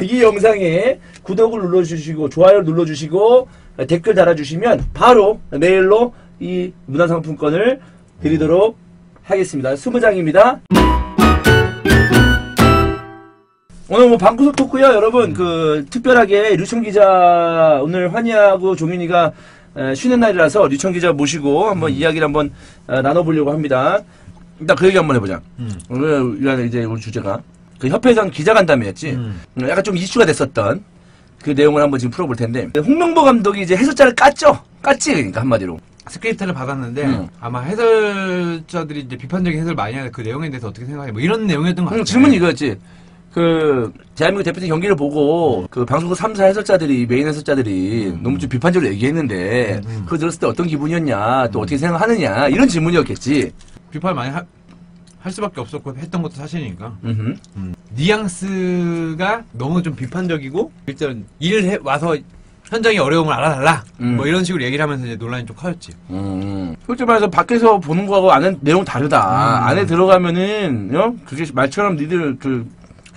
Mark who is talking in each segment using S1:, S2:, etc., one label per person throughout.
S1: 이 영상에 구독을 눌러주시고 좋아요 눌러주시고 댓글 달아주시면 바로 메일로 이 문화상품권을 드리도록 하겠습니다. 20장입니다. 오늘 뭐 방구석 토크요 여러분. 특별하게 류청 기자 오늘 환희하고 종윤이가 쉬는 날이라서 류청 기자 모시고 한번 이야기를 한번 나눠보려고 합니다. 일단 그 얘기 한번 해보자. 오늘 이제 우리 주제가 그 협회장 기자간담회였지. 약간 좀 이슈가 됐었던 그 내용을 한번 지금 풀어볼 텐데, 홍명보 감독이 이제 해설자를 깠지 그러니까 한마디로.
S2: 스크립트를 받았는데 아마 해설자들이 이제 비판적인 해설 많이 하는 그 내용에 대해서 어떻게 생각해? 뭐 이런 내용이었던 것 같아요.
S1: 질문이 이거였지. 대한민국 대표팀 경기를 보고 방송국 3사 해설자들이 메인 해설자들이 너무 좀 비판적으로 얘기했는데 그거 들었을 때 어떤 기분이었냐, 또 어떻게 생각하느냐 이런 질문이었겠지.
S2: 비판을 많이 할 수밖에 없었고 했던 것도 사실이니까. 뉘앙스가 너무 좀 비판적이고 일단 와서 현장의 어려움을 알아달라 뭐 이런 식으로 얘기를 하면서 이제 논란이 좀 커졌지.
S1: 솔직히 말해서 밖에서 보는 거하고 안에 내용 다르다. 안에 들어가면은 그게 말처럼 니들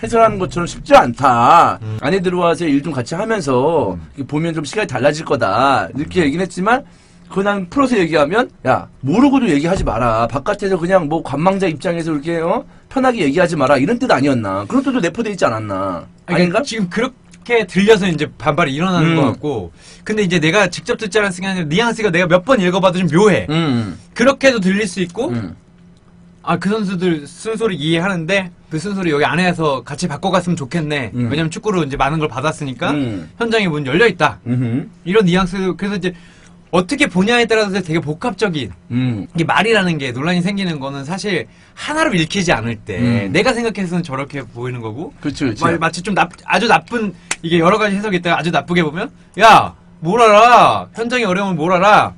S1: 해설하는 것처럼 쉽지 않다. 안에 들어와서 일 좀 같이 하면서 보면 좀 시간이 달라질 거다 이렇게 얘기는 했지만, 그냥 풀어서 얘기하면 야 모르고도 얘기하지 마라. 바깥에서 그냥 뭐 관망자 입장에서 이렇게 편하게 얘기하지 마라 이런 뜻 아니었나. 그런 뜻도 내포돼 있지 않았나. 아닌가?
S2: 지금 그렇게 들려서 이제 반발이 일어나는 것 같고, 근데 이제 내가 직접 듣지 않았으니까 아니라 뉘앙스가 내가 몇 번 읽어봐도 좀 묘해. 그렇게도 들릴 수 있고 그 선수들 쓴소리 이해하는데 그 쓴소리 여기 안에서 같이 바꿔갔으면 좋겠네. 왜냐면 축구로 이제 많은 걸 받았으니까 현장에 문 열려있다. 이런 뉘앙스. 그래서 이제 어떻게 보냐에 따라서 되게 복합적인 이게 말이라는 게 논란이 생기는 거는 사실 하나로 읽히지 않을 때 내가 생각해서는 저렇게 보이는 거고,
S1: 그렇지.
S2: 마치 좀 아주 나쁜, 이게 여러 가지 해석이 있다가 아주 나쁘게 보면 야 뭘 알아, 현장의 어려움을 뭘 알아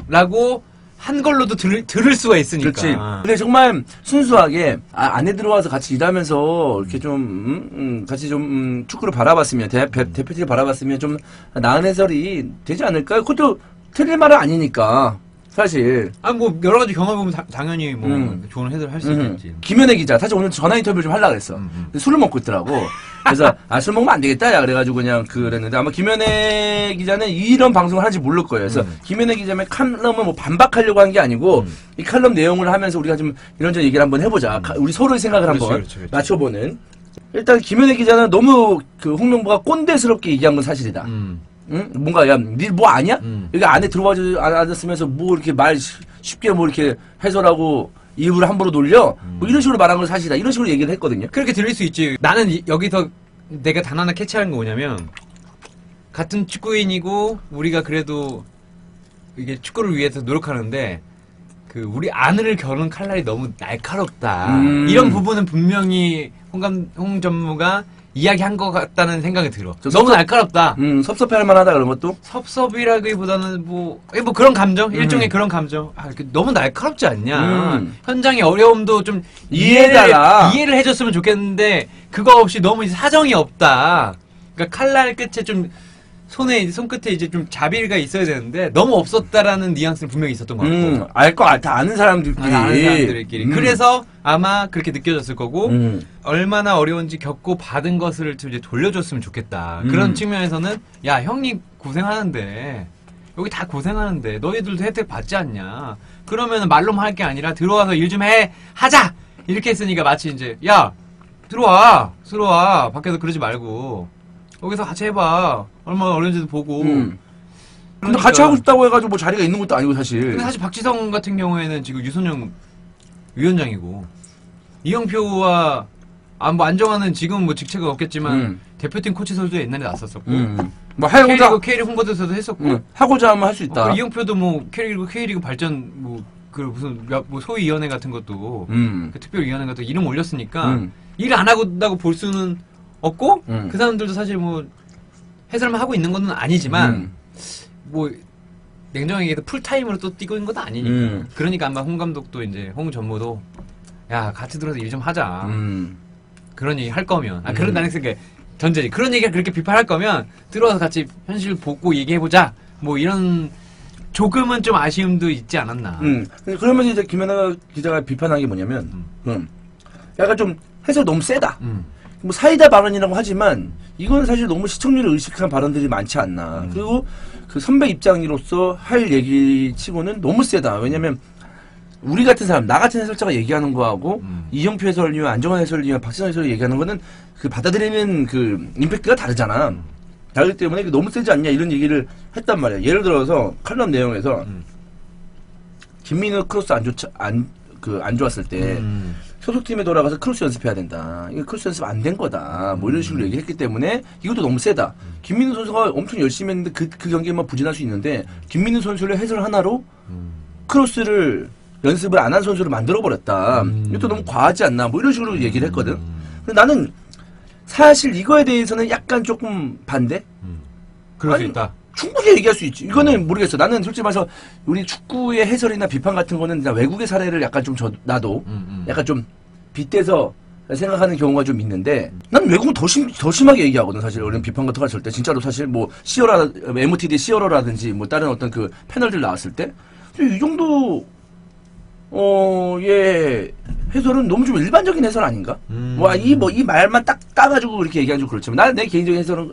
S2: 라고 한 걸로도 들을 수가 있으니까.
S1: 그렇지. 근데 정말 순수하게 안에 들어와서 같이 일하면서 이렇게 좀 같이 좀 축구를 바라봤으면, 대표팀을 바라봤으면 좀 나은 해설이 되지 않을까요? 그것도 틀린 말은 아니니까 사실.
S2: 뭐 여러 가지 경험해 보면 당연히 뭐 좋은 해설을 할 수 있겠지.
S1: 김현애 기자 사실 오늘 전화 인터뷰 좀 하려고 그랬어. 술을 먹고 있더라고. 그래서 술 먹으면 안 되겠다 야 그래가지고 그냥 그랬는데, 아마 김현애 기자는 이런 방송을 하는지 모를 거예요. 그래서 김현애 기자의 칼럼은 뭐 반박하려고 한 게 아니고 이 칼럼 내용을 하면서 우리가 좀 이런저런 얘기를 한번 해보자. 우리 서로의 생각을 한번 맞춰보는. 일단 김현애 기자는 너무 홍명보가 꼰대스럽게 얘기한 건 사실이다. 뭔가 야 니 뭐 아냐? 여기 안에 들어와서 앉았으면서 뭐 이렇게 말 쉽게 뭐 이렇게 해설하고 입을 함부로 돌려? 뭐 이런 식으로 말한 건 사실이다. 이런 식으로 얘기를 했거든요.
S2: 그렇게 들릴 수 있지. 나는 여기서 내가 단 하나 캐치하는 거 뭐냐면, 같은 축구인이고 우리가 그래도 이게 축구를 위해서 노력하는데 우리 아내를 겨눈 칼날이 너무 날카롭다. 이런 부분은 분명히 홍 전무가 이야기한 것 같다는 생각이 들어. 너무 날카롭다.
S1: 섭섭해할 만하다 그런 것도?
S2: 섭섭이라기보다는 뭐 그런 감정? 일종의 그런 감정. 너무 날카롭지 않냐. 현장의 어려움도 좀 이해를 해줬으면 좋겠는데 그거 없이 너무 사정이 없다. 그러니까 칼날 끝에 좀 손끝에 이제 좀 자비가 있어야 되는데 너무 없었다라는 뉘앙스는 분명히 있었던 것 같고.
S1: 다 아는 사람들끼리.
S2: 그래서 아마 그렇게 느껴졌을 거고, 얼마나 어려운지 겪고 받은 것을 이제 돌려줬으면 좋겠다. 그런 측면에서는 야 형님 고생하는데 여기 다 고생하는데 너희들도 혜택 받지 않냐. 그러면 말로만 할 게 아니라 들어와서 일 좀 하자 이렇게 했으니까 마치 이제 야 들어와 밖에서 그러지 말고 여기서 같이 해봐. 얼마나 어려운지도 보고.
S1: 근데 같이 하고 싶다고 해가지고 뭐 자리가 있는 것도 아니고 사실.
S2: 근데 사실 박지성 같은 경우에는 지금 유선영 위원장이고, 이영표와 뭐 안정환은 지금 뭐 직책은 없겠지만 대표팀 코치 선수도 옛날에 났었었고,
S1: 뭐 하고자
S2: K리그 홍보대사도 했었고,
S1: 하고자 하면 할 수 있다.
S2: 이영표도 뭐 K리그 발전 무슨 소위위원회 같은 것도 특별위원회 같은 거 이름 올렸으니까 일 안 하고다고 볼 수는 없고, 그 사람들도 사실 뭐 해설만 하고 있는 건 아니지만 뭐 냉정하게 얘기해서 풀타임으로 또 뛰고 있는 것도 아니니까. 그러니까 아마 홍 감독도 이제 홍 전무도 야 같이 들어서 일 좀 하자. 그런 얘기 할 거면 그런 나는 생각에 전제지. 그런 얘기가 그렇게 비판할 거면 들어와서 같이 현실 보고 얘기해보자. 뭐 이런 조금은 좀 아쉬움도 있지 않았나.
S1: 그러면서 이제 김연아 기자가 비판한 게 뭐냐면 약간 좀 해설 너무 세다. 뭐 사이다 발언이라고 하지만 이건 사실 너무 시청률을 의식한 발언들이 많지 않나. 그리고 그 선배 입장으로서 할 얘기 치고는 너무 세다. 왜냐면 우리 같은 사람, 나 같은 해설자가 얘기하는 거하고 이영표 해설위원, 안정환 해설위원, 박진영 해설이 얘기하는 거는 그 받아들이는 그 임팩트가 다르잖아. 다르기 때문에 너무 세지 않냐 이런 얘기를 했단 말이야. 예를 들어서 칼럼 내용에서 김민우 크로스 안 좋았을 때 소속팀에 돌아가서 크로스 연습해야 된다. 이거 크로스 연습 안 된 거다. 뭐 이런 식으로 얘기했기 때문에 이것도 너무 세다. 김민우 선수가 엄청 열심히 했는데 그 경기에만 부진할 수 있는데 김민우 선수를 해설 하나로 크로스를 연습을 안 한 선수를 만들어버렸다. 이것도 너무 과하지 않나. 뭐 이런 식으로 얘기를 했거든. 근데 나는 사실 이거에 대해서는 약간 조금 반대?
S2: 그럴 수 있다.
S1: 충분히 얘기할 수 있지. 이거는 모르겠어. 나는 솔직히 말해서 우리 축구의 해설이나 비판 같은 거는 외국의 사례를 약간 좀 나도 약간 좀 빗대서 생각하는 경우가 좀 있는데 난 외국은 더 심하게 얘기하거든. 사실 우리는 비판 같은 거 했을 때 진짜로 사실 뭐 MOTD 시어러라든지 뭐 다른 어떤 그 패널들 나왔을 때 이 정도 예 해설은 너무 좀 일반적인 해설 아닌가? 이 말만 딱 따가지고 그렇게 얘기하는 좀 그렇지만 나는 내 개인적인 해설은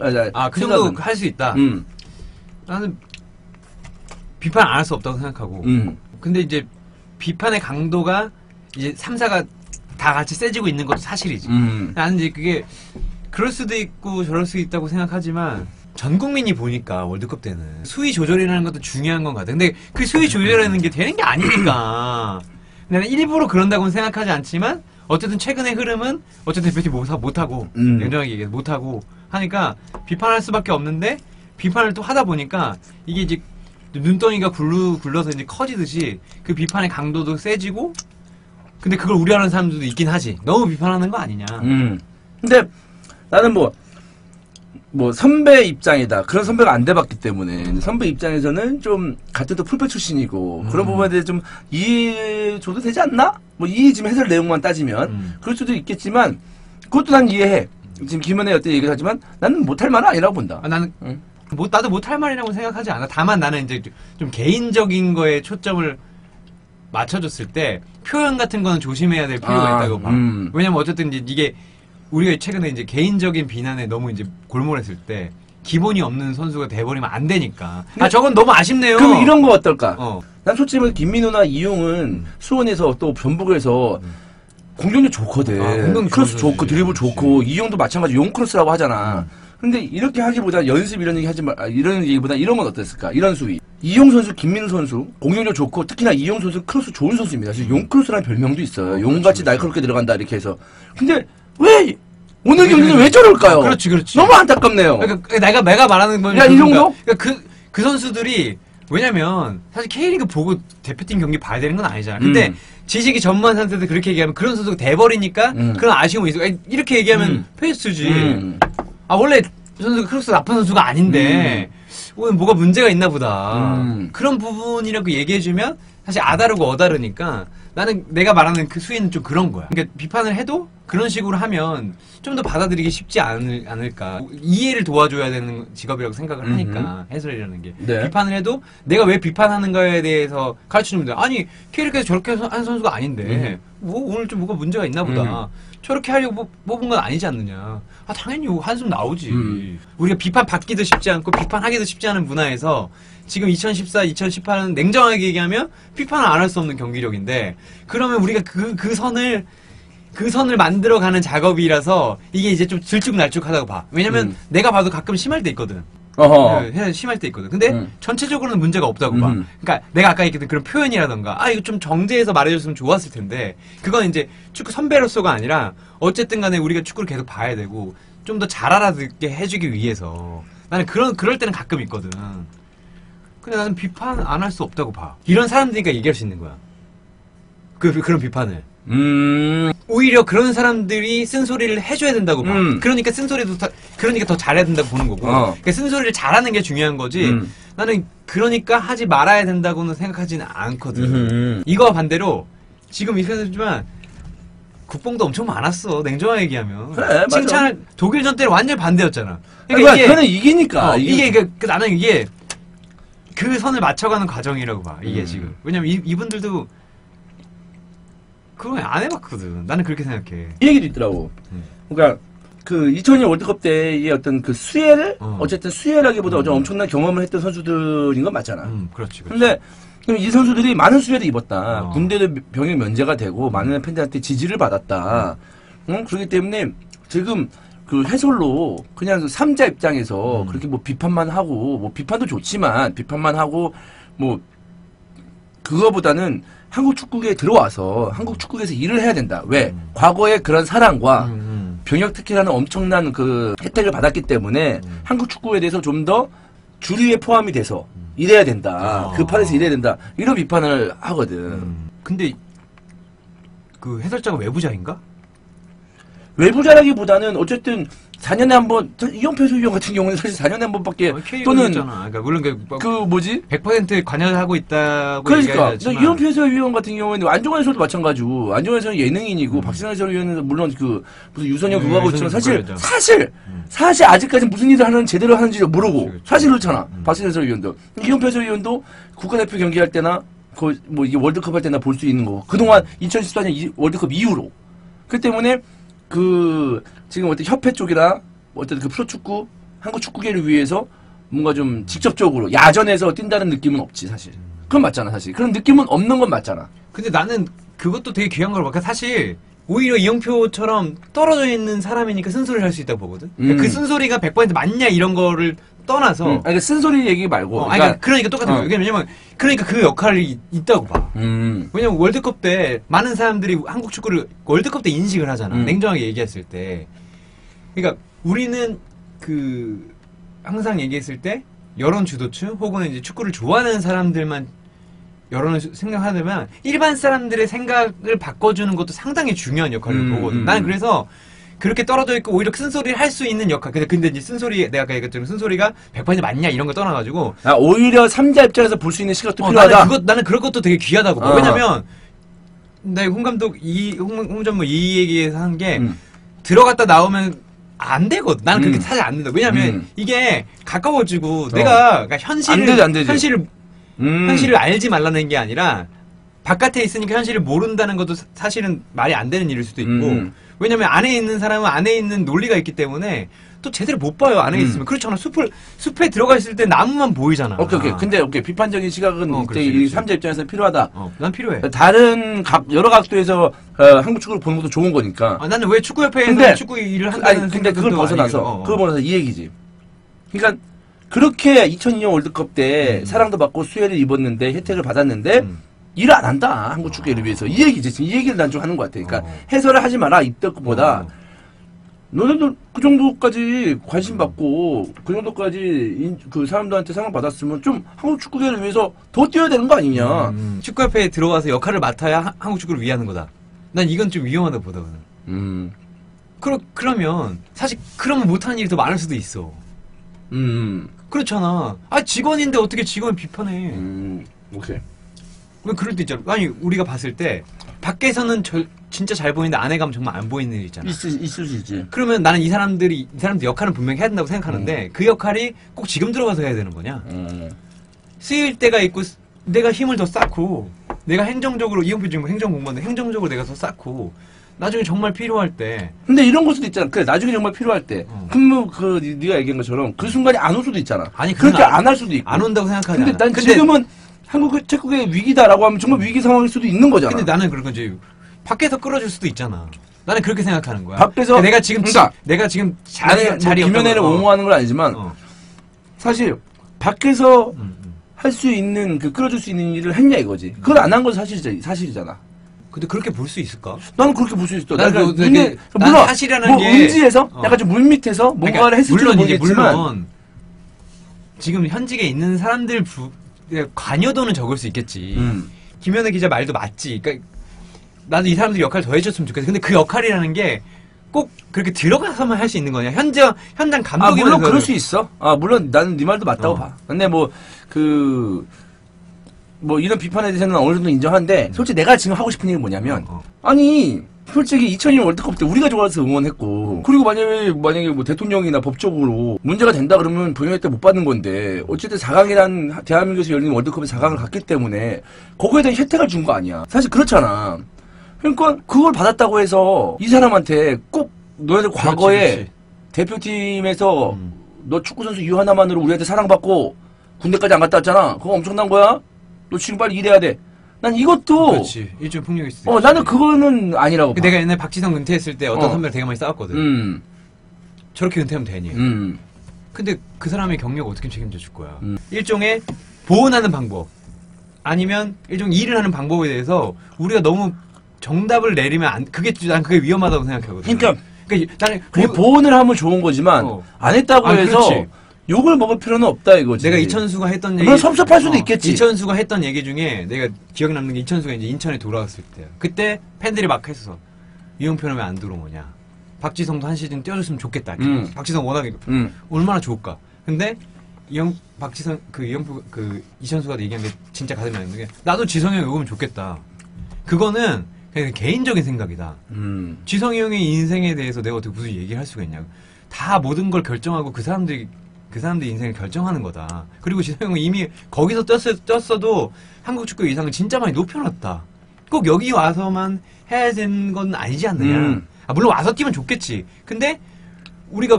S2: 그 정도 할 수 있다. 나는 비판 안 할 수 없다고 생각하고. 근데 이제 비판의 강도가 이제 3사가 다 같이 세지고 있는 것도 사실이지. 나는 이제 그게 그럴 수도 있고 저럴 수도 있다고 생각하지만 전 국민이 보니까 월드컵 때는 수위 조절이라는 것도 중요한 건 같아. 근데 그 수위 조절이라는 게 되는 게 아니니까. 나는 일부러 그런다고는 생각하지 않지만 어쨌든 최근의 흐름은 어쨌든 대표팀 못하고 냉정하게 얘기해서 못하고 하니까 비판할 수밖에 없는데 비판을 또 하다 보니까 이게 이제 눈덩이가 굴러서 이제 커지듯이 그 비판의 강도도 세지고 근데 그걸 우려하는 사람들도 있긴 하지. 너무 비판하는 거 아니냐.
S1: 근데 나는 뭐 선배 입장이다. 그런 선배가 안 돼봤기 때문에 선배 입장에서는 좀 같은 또 풀배 출신이고 그런 부분에 대해 좀 이해줘도 되지 않나? 뭐 이 지금 해설 내용만 따지면 그럴 수도 있겠지만 그것도 난 이해해. 지금 김연애 어때 얘기를 하지만 나는 못할 말은 아니라고 본다.
S2: 나는 나도 못할 말이라고 생각하지 않아. 다만 나는 이제 좀 개인적인 거에 초점을 맞춰줬을 때 표현 같은 거는 조심해야 될 필요가 있다고 봐. 왜냐면 어쨌든 이게 우리가 최근에 이제 개인적인 비난에 너무 이제 골몰했을 때 기본이 없는 선수가 돼버리면 안 되니까. 저건 너무 아쉽네요.
S1: 그럼 이런 거 어떨까? 난 솔직히 말해서 김민우나 이용은 수원에서 또 전북에서 공격력 좋거든. 크로스 좋고 드리블 좋고 이용도 마찬가지 용 크로스라고 하잖아. 근데 이렇게 하기보다 연습 이런 얘기 하지 마. 이런 얘기보다 이런 건 어땠을까? 이런 수위. 이용 선수, 김민우 선수 공격력 좋고 특히나 이용 선수 크로스 좋은 선수입니다. 사실 용 크로스라는 별명도 있어요. 용같이 날카롭게 들어간다 이렇게 해서. 근데 왜 오늘 경기는 왜 저럴까요?
S2: 그렇지.
S1: 너무 안타깝네요.
S2: 그러니까 내가 말하는 건
S1: 이 정도?
S2: 그러니까 그 선수들이 왜냐면 사실 K리그 보고 대표팀 경기 봐야 되는 건 아니잖아. 근데 지식이 전무한 상태에서 그렇게 얘기하면 그런 선수가 돼버리니까 그런 아쉬움이 있어. 이렇게 얘기하면 페이스지. 원래 선수가 크로스 나쁜 선수가 아닌데 오늘 뭐가 문제가 있나 보다. 그런 부분이라고 얘기해주면 사실 아다르고 어다르니까 나는 내가 말하는 그 수위는 좀 그런 거야. 그러니까 비판을 해도 그런 식으로 하면 좀 더 받아들이기 쉽지 않을까. 이해를 도와줘야 되는 직업이라고 생각을 하니까 해설이라는 게.
S1: 네.
S2: 비판을 해도 내가 왜 비판하는가에 대해서 가르쳐주면 돼. 아니 K리그에서 저렇게 한 선수가 아닌데 뭐 오늘 좀 뭐가 문제가 있나 보다. 저렇게 하려고 뽑은 건 아니지 않느냐. 당연히 한숨 나오지. 우리가 비판 받기도 쉽지 않고 비판하기도 쉽지 않은 문화에서 지금 2014, 2018은 냉정하게 얘기하면 비판을 안 할 수 없는 경기력인데 그러면 우리가 그 선을 만들어가는 작업이라서 이게 이제 좀 들쭉날쭉하다고 봐. 왜냐면 내가 봐도 가끔 심할 때 있거든. 심할 때 있거든. 근데 전체적으로는 문제가 없다고 봐. 그러니까 내가 아까 얘기했던 그런 표현이라던가 이거 좀 정제해서 말해줬으면 좋았을 텐데 그건 이제 축구 선배로서가 아니라 어쨌든 간에 우리가 축구를 계속 봐야 되고 좀 더 잘 알아듣게 해주기 위해서 나는 그럴 때는 가끔 있거든. 근데 나는 비판 안 할 수 없다고 봐. 이런 사람들이니까 얘기할 수 있는 거야. 그런 비판을. 오히려 그런 사람들이 쓴소리를 해줘야 된다고 봐. 그러니까 쓴소리도 그러니까 더 잘해야 된다고 보는 거고. 그러니까 쓴소리를 잘하는 게 중요한 거지. 나는 그러니까 하지 말아야 된다고는 생각하지는 않거든. 이거와 반대로 지금 얘기했지만 국뽕도 엄청 많았어. 냉정하게 얘기하면.
S1: 그래,
S2: 칭찬을 독일전 때는 완전 반대였잖아.
S1: 그러니까 이게 그는 이기니까.
S2: 나는 이게 그 선을 맞춰가는 과정이라고 봐. 이게 지금. 왜냐면 이분들도 그걸 안 해봤거든. 나는 그렇게 생각해.
S1: 이 얘기도 있더라고. 그러니까 그 2002년 월드컵 때의 어떤 그 수혜를 어쨌든 수혜라기보다 엄청난 경험을 했던 선수들인 건 맞잖아.
S2: 그렇지.
S1: 근데 이 선수들이 많은 수혜를 입었다. 군대도 병역 면제가 되고 많은 팬들한테 지지를 받았다. 그렇기 때문에 지금 그 해설로 그냥 그 3자 입장에서 그렇게 뭐 비판만 하고 뭐 비판도 좋지만 비판만 하고 뭐 그거보다는 한국 축구에 들어와서 한국 축구에서 일을 해야 된다. 왜? 과거의 그런 사랑과 병역 특혜라는 엄청난 그 혜택을 받았기 때문에 한국 축구에 대해서 좀 더 주류에 포함이 돼서 일해야 된다. 그 판에서 일해야 된다. 이런 비판을 하거든.
S2: 근데 그 해설자가 외부자인가?
S1: 외부자라기보다는 어쨌든 4년에 한 번, 이용표 해설위원 같은 경우는 사실 4년에 한 번밖에 또는
S2: 그러니까 물론
S1: 그 뭐지?
S2: 100% 관여하고 있다고
S1: 그러니까
S2: 얘기하지만
S1: 이용표 해설위원 같은 경우에는 안종환 해설도 마찬가지고 안종환 해설은 예능인이고 박진환 해설위원은 물론 그 무슨 유선영 그거 하고 있지만 사실 아직까지 무슨 일을 하는 제대로 하는지 모르고
S2: 그렇지.
S1: 사실 그렇잖아. 박진환 해설위원도 이용표 해설위원도 국가대표 경기할 때나 그 뭐 이게 월드컵 할 때나 볼 수 있는 거고 그동안 2014년 월드컵 이후로 그 때문에 그 지금 어떤 협회 쪽이나 어떤 그 프로축구 한국 축구계를 위해서 뭔가 좀 직접적으로 야전에서 뛴다는 느낌은 없지 사실. 그건 맞잖아 사실. 그런 느낌은 없는 건 맞잖아.
S2: 근데 나는 그것도 되게 귀한 걸 봐. 사실 오히려 이영표처럼 떨어져 있는 사람이니까 쓴소리를 할 수 있다고 보거든. 그 쓴소리가 100% 맞냐 이런 거를 떠나서
S1: 그러니까 쓴소리 얘기 말고
S2: 그러니까 똑같은 거예요. 왜냐면 그러니까 그 역할이 있다고 봐. 왜냐면 월드컵 때 많은 사람들이 한국 축구를 월드컵 때 인식을 하잖아. 냉정하게 얘기했을 때. 그러니까 우리는 그 항상 얘기했을 때 여론 주도층 혹은 이제 축구를 좋아하는 사람들만 여론을 생각하려면 일반 사람들의 생각을 바꿔주는 것도 상당히 중요한 역할을 보거든. 나는 그래서 그렇게 떨어져 있고 오히려 쓴소리를 할 수 있는 역할. 근데 이제 쓴소리 내가 아까 얘기했던 쓴소리가 100% 맞냐 이런 거 떠나가지고
S1: 오히려 3자 입장에서 볼 수 있는 시각도 필요하다.
S2: 나는 그럴 것도 되게 귀하다고 봐. 왜냐면 내 홍 감독 홍 전무 이 얘기에서 한 게 들어갔다 나오면 안 되거든. 나는 그렇게 사실 안 된다. 왜냐면 이게 가까워지고 내가 그러니까 현실을 알지 말라는 게 아니라 바깥에 있으니까 현실을 모른다는 것도 사실은 말이 안 되는 일일 수도 있고 왜냐면 안에 있는 사람은 안에 있는 논리가 있기 때문에 또 제대로 못 봐요. 안에 있으면. 그렇잖아. 숲에 들어가 있을 때 나무만 보이잖아.
S1: 오케이. 근데 비판적인 시각은 이때 이 3자 입장에서 필요하다.
S2: 난 필요해.
S1: 다른 여러 각도에서 한국 축구를 보는 것도 좋은 거니까.
S2: 나는 왜 축구협회에서 축구 일을 한다는
S1: 근데 그걸 벗어나서 이 얘기지. 그러니까 그렇게 2002년 월드컵 때 사랑도 받고 수혜를 입었는데 혜택을 받았는데 일을 안 한다. 한국 축구를 위해서. 이 얘기지. 지금 이 얘기를 난 좀 하는 것 같아. 그러니까 해설을 하지 마라. 이때 것보다 너네들 그 정도까지 관심 받고 그 정도까지 그 사람들한테 사랑받았으면 좀 한국 축구계를 위해서 더 뛰어야 되는 거 아니냐.
S2: 축구협회에 들어가서 역할을 맡아야 한국 축구를 위하는 거다. 난 이건 좀 위험하다고 보거든. 그러면 사실 그러면 못하는 일이 더 많을 수도 있어. 그렇잖아. 직원인데 어떻게 직원을 비판해.
S1: 오케이.
S2: 왜 그럴 때 있잖아. 아니 우리가 봤을 때 밖에서는 진짜 잘 보이는데 안에 가면 정말 안 보이는 일 있잖아.
S1: 있을 수 있지.
S2: 그러면 나는 이 사람들 역할은 분명히 해야 된다고 생각하는데 그 역할이 꼭 지금 들어가서 해야 되는 거냐? 쓰일 때가 있고 내가 힘을 더 쌓고 내가 행정적으로 이용표 지금 행정공무원인데 행정적으로 내가 더 쌓고 나중에 정말 필요할 때.
S1: 근데 이런 것도 있잖아. 그래 나중에 정말 필요할 때. 그럼 네가 얘기한 것처럼 그 순간이 안 올 수도 있잖아.
S2: 아니
S1: 그렇게 안 할 수도 있고.
S2: 안 온다고 생각하지
S1: 근데 난 지금은 한국 축구의 위기다라고 하면 정말 위기 상황일 수도 있는 거잖아.
S2: 근데 나는 그런 거지. 밖에서 끌어줄 수도 있잖아. 나는 그렇게 생각하는 거야.
S1: 밖에서
S2: 내가 지금 자리
S1: 김연애를 옹호하는 건 아니지만 사실 밖에서 할 수 있는 끌어줄 수 있는 일을 했냐 이거지. 그걸 안 한 건 사실이잖아.
S2: 근데 그렇게 볼 수 있을까?
S1: 나는 그렇게 볼 수 있어.
S2: 물론 사실이라는 게
S1: 음지에서 약간 좀 물밑에서 뭔가를 했을지 모르겠지만
S2: 물론 지금 현직에 있는 사람들 관여도는 적을 수 있겠지. 김연애 기자 말도 맞지. 그러니까 나도 이 사람들 역할 더 해줬으면 좋겠어. 근데 그 역할이라는 게 꼭 그렇게 들어가서만 할 수 있는 거냐? 현장 감독이
S1: 물론 그럴 수 있어. 물론 나는 네 말도 맞다고 봐. 근데 이런 비판에 대해서는 어느 정도 인정하는데 솔직히 내가 지금 하고 싶은 얘기는 뭐냐면 아니 솔직히 2002년 월드컵 때 우리가 좋아서 응원했고 그리고 만약에 뭐 대통령이나 법적으로 문제가 된다 그러면 병역 때 못 받는 건데 어쨌든 4강이란 대한민국에서 열리는 월드컵에 4강을 갔기 때문에 거기에 대한 혜택을 준 거 아니야. 사실 그렇잖아. 그러니까 그걸 받았다고 해서 이 사람한테 꼭 너네들 과거에
S2: 그렇지.
S1: 대표팀에서 너 축구선수 이유 하나만으로 우리한테 사랑받고 군대까지 안 갔다 왔잖아. 그거 엄청난 거야. 너 지금 빨리 일해야 돼. 난 이것도
S2: 그렇지. 일종 폭력일 수 있어.
S1: 나는 그거는 아니라고 봐.
S2: 내가 옛날 박지성 은퇴했을 때 어떤 선배랑 되게 많이 싸웠거든. 저렇게 은퇴하면 되니? 근데 그 사람의 경력 어떻게 책임져 줄 거야? 일종의 보온하는 방법 아니면 일종의 일을 하는 방법에 대해서 우리가 너무 정답을 내리면 난 그게 위험하다고 생각하거든.
S1: 그러니까
S2: 나는
S1: 그게 보온을 하면 좋은 거지만 안 했다고 해서
S2: 그렇지.
S1: 욕을 먹을 필요는 없다 이거지.
S2: 내가 이천수가 했던 얘기
S1: 물론 섭섭할 수도 있겠지.
S2: 이천수가 했던 얘기 중에 내가 기억에 남는 게 이천수가 이제 인천에 돌아왔을 때야. 그때 팬들이 막 했어. 이영표는 왜 안 들어오냐? 박지성도 한 시즌 뛰어줬으면 좋겠다. 박지성 워낙에 얼마나 좋을까? 근데 박지성 이영표 이천수가 얘기한 게 진짜 가슴이 아픈 게 나도 지성이 형 오면 좋겠다. 그거는 그냥 개인적인 생각이다. 지성이 형의 인생에 대해서 내가 어떻게 무슨 얘기를 할 수가 있냐? 다 모든 걸 결정하고 그 사람들 인생을 결정하는 거다. 그리고 지성이 형은 이미 거기서 떴어도 한국 축구 이상을 진짜 많이 높여놨다. 꼭 여기 와서만 해야 되는 건 아니지 않느냐. 물론 와서 뛰면 좋겠지. 근데 우리가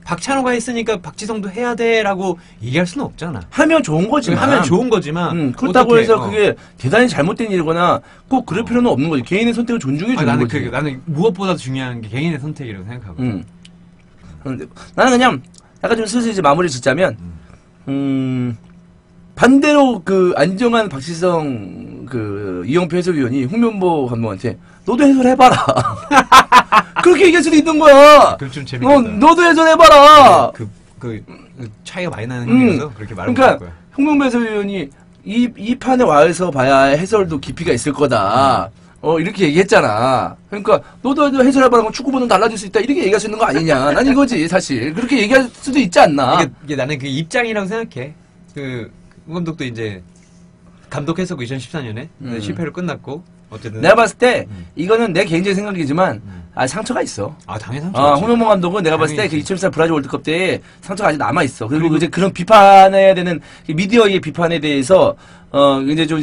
S2: 박찬호가 했으니까 박지성도 해야 돼라고 얘기할 수는 없잖아.
S1: 하면 좋은 거지만.
S2: 하면 좋은 거지만.
S1: 그렇다고 해서 그게 대단히 잘못된 일이거나 꼭 그럴 필요는 없는 거지. 개인의 선택을 존중해 주는 거지.
S2: 나는 무엇보다 중요한 게 개인의 선택이라고 생각하고.
S1: 나는 그냥 약간 좀 슬슬 이제 마무리 짓자면, 반대로 안정한 박지성 이영표 해설위원이 홍명보 감독한테 너도 해설해봐라. 그렇게 얘기할 수도 있는 거야.
S2: 그럼 좀 재밌겠다.
S1: 너도 해설해봐라.
S2: 그 차이가 많이 나는 형이라서 그렇게 말을
S1: 그러니까
S2: 거야.
S1: 홍명보 해설위원이 이 판에 와서 봐야 해설도 깊이가 있을 거다. 이렇게 얘기했잖아. 그러니까 너도 해설해봐라. 축구 보는 달라질 수 있다. 이렇게 얘기할 수 있는 거 아니냐. 난 이거지 사실. 그렇게 얘기할 수도 있지 않나.
S2: 이게 나는 그 입장이라고 생각해. 홍 감독도 이제 감독했었고 2014년에 실패로 끝났고 어쨌든
S1: 내가 봤을 때 이거는 내 개인적인 생각이지만 상처가 있어.
S2: 당연히 상처가 있지.
S1: 홍명보 감독은 내가 봤을 때 그 2014 브라질 월드컵 때 상처가 아직 남아 있어. 그리고 이제 그런 비판해야 되는 미디어의 비판에 대해서 이제 좀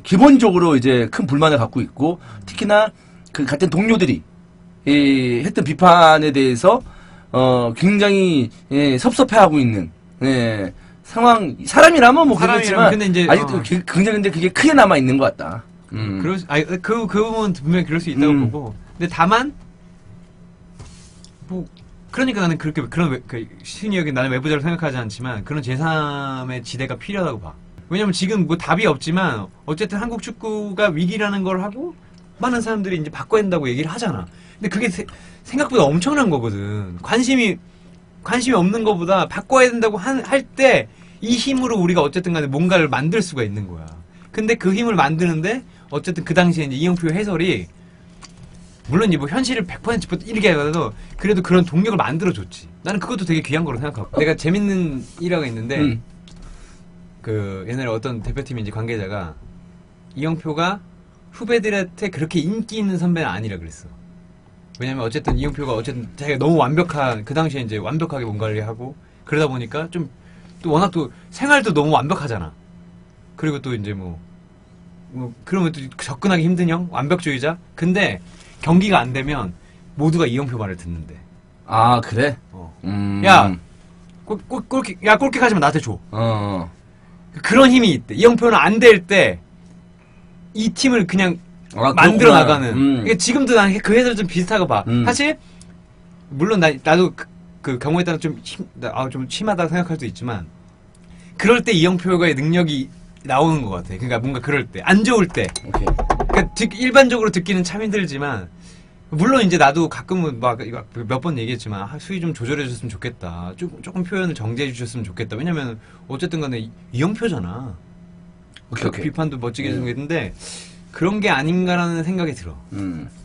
S1: 기본적으로 이제 큰 불만을 갖고 있고 특히나 그 같은 동료들이 했던 비판에 대해서 굉장히 섭섭해하고 있는 사람이라면 뭐 그렇지만
S2: 근데 이제
S1: 아직도 굉장히 근데 그게 크게 남아 있는 것 같다.
S2: 그 부분은 분명히 그럴 수 있다고 보고. 근데 다만 그러니까 나는 그렇게 신이 여기 나는 외부자로 생각하지 않지만 그런 제3의 지대가 필요하다고 봐. 왜냐면 지금 뭐 답이 없지만 어쨌든 한국 축구가 위기라는 걸 하고 많은 사람들이 이제 바꿔야 된다고 얘기를 하잖아. 근데 그게 생각보다 엄청난 거거든. 관심이 없는 것보다 바꿔야 된다고 할 때 이 힘으로 우리가 어쨌든 간에 뭔가를 만들 수가 있는 거야. 근데 그 힘을 만드는데 어쨌든 그 당시에 이제 이영표 해설이 물론 뭐 현실을 100% 이렇게 하더라도 그래도 그런 동력을 만들어줬지. 나는 그것도 되게 귀한 거로 생각하고. 내가 재밌는 일화가 있는데 옛날에 어떤 대표팀 이제 관계자가 이영표가 후배들한테 그렇게 인기 있는 선배는 아니라 그랬어. 왜냐면 어쨌든 이영표가 어쨌든 자기가 너무 그 당시에 이제 완벽하게 뭔가를 하고 그러다 보니까 또 워낙 또 생활도 너무 완벽하잖아. 그리고 또 이제 그러면 또 접근하기 힘든 형? 완벽주의자? 근데 경기가 안 되면 모두가 이영표 말을 듣는데.
S1: 아, 그래?
S2: 야, 골킥 하지만 나한테 줘. 그런 힘이 있대. 이영표는 안 될 때 이 팀을 그냥 만들어 나가는. 그러니까 지금도 난 그 해설 좀 비슷하고 봐. 사실 물론 나도 그 경우에 따라 좀 심하다고 생각할 수도 있지만 그럴 때 이영표의 능력이 나오는 것 같아. 그러니까 뭔가 그럴 때 안 좋을 때.
S1: 오케이.
S2: 그러니까 일반적으로 듣기는 참 힘들지만 물론 이제 나도 가끔은 몇 번 얘기했지만 수위 좀 조절해 주셨으면 좋겠다. 조금 표현을 정제해 주셨으면 좋겠다. 왜냐면 어쨌든 간에 이영표잖아. 오케이. 비판도 멋지게 해주겠는데 그런 게 아닌가라는 생각이 들어.